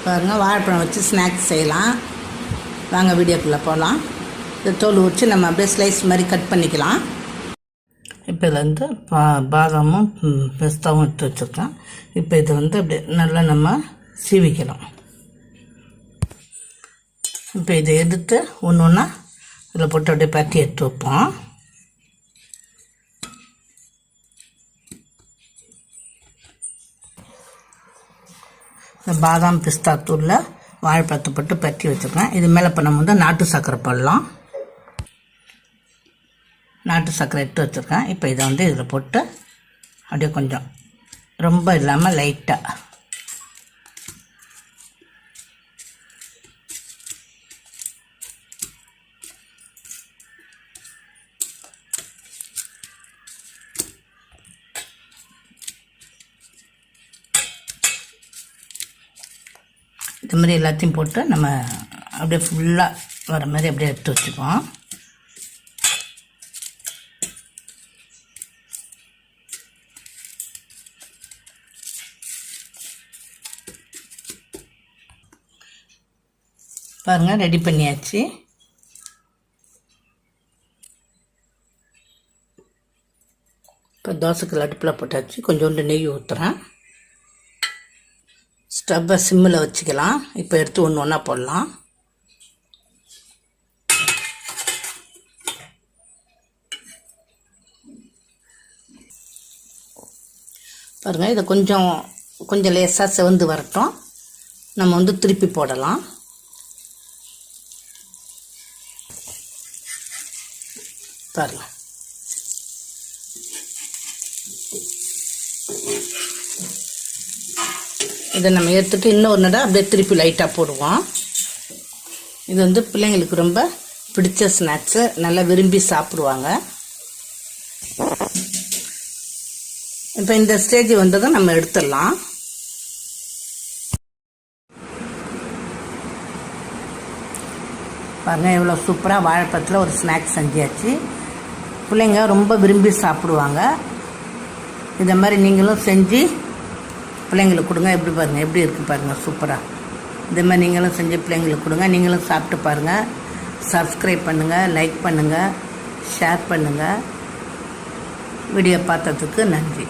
பாருங்கள், வாழைப்பழம் வச்சு ஸ்நாக்ஸ் செய்யலாம். வாங்க வீடியோக்குள்ளே போகலாம். இந்த தோல் உரித்து நம்ம அப்படியே ஸ்லைஸ் மாதிரி கட் பண்ணிக்கலாம். இப்போ இதில் வந்து பாதாமும் பிஸ்தாவும் எடுத்து வச்சுருக்கேன். இப்போ இதை வந்து அப்படியே நல்லா நம்ம சீவிக்கலாம். இப்போ இதை எடுத்து ஒன்று ஒன்றா இதில் போட்டு அப்படியே பட்டி எடுத்து வைப்போம். இந்த பாதாம் பிஸ்தா தூளில் வாழைப்பழத்தை போட்டு பட்டி வச்சுருக்கேன். இது மேலே இப்போ நம்ம வந்து நாட்டு சர்க்கரை போடலாம். நாட்டு சர்க்கரை எடுத்து வச்சுருக்கேன். இப்போ இதை வந்து இதில் போட்டு அப்படியே கொஞ்சம் ரொம்ப இல்லாமல் லைட்டாக இது மாதிரி எல்லாத்தையும் போட்டு நம்ம அப்படியே ஃபுல்லாக வர மாதிரி அப்படியே எடுத்து வச்சுக்குவோம். பாருங்கள், ரெடி பண்ணியாச்சு. இப்போ தோசைக்கல் அடுப்பில் போட்டாச்சு. கொஞ்சோண்டு நெய் ஊற்றுறேன். ஸ்டவ்வை சிம்மில் வச்சுக்கலாம். இப்போ எடுத்து ஒன்று ஒன்றா போடலாம். பாருங்கள், இதை கொஞ்சம் லேசாக செவந்து வரட்டும். நம்ம வந்து திருப்பி போடலாம். பாருங்கள், இதை நம்ம எடுத்துகிட்டு இன்னொரு நட அப்படியே திருப்பி லைட்டாக போடுவோம். இது வந்து பிள்ளைங்களுக்கு ரொம்ப பிடிச்ச ஸ்நாக்ஸு, நல்லா விரும்பி சாப்பிடுவாங்க. இப்போ இந்த ஸ்டேஜ் வந்ததும் நம்ம எடுத்துடலாம். பாருங்கள், எவ்வளோ சூப்பராக வாழைப்பழத்தில் ஒரு ஸ்நாக்ஸ் செஞ்சாச்சு. பிள்ளைங்க ரொம்ப விரும்பி சாப்பிடுவாங்க. இந்த மாதிரி நீங்களும் செஞ்சு பிள்ளைங்களுக்கு கொடுங்க. எப்படி பாருங்கள், எப்படி இருக்குது பாருங்கள், சூப்பராக. இதே மாதிரி நீங்களும் செஞ்சு பிள்ளைங்களுக்கு கொடுங்க. நீங்களும் சாப்பிட்டு பாருங்கள். சப்ஸ்கிரைப் பண்ணுங்கள், லைக் பண்ணுங்கள், ஷேர் பண்ணுங்கள். வீடியோ பார்த்ததுக்கு நன்றி.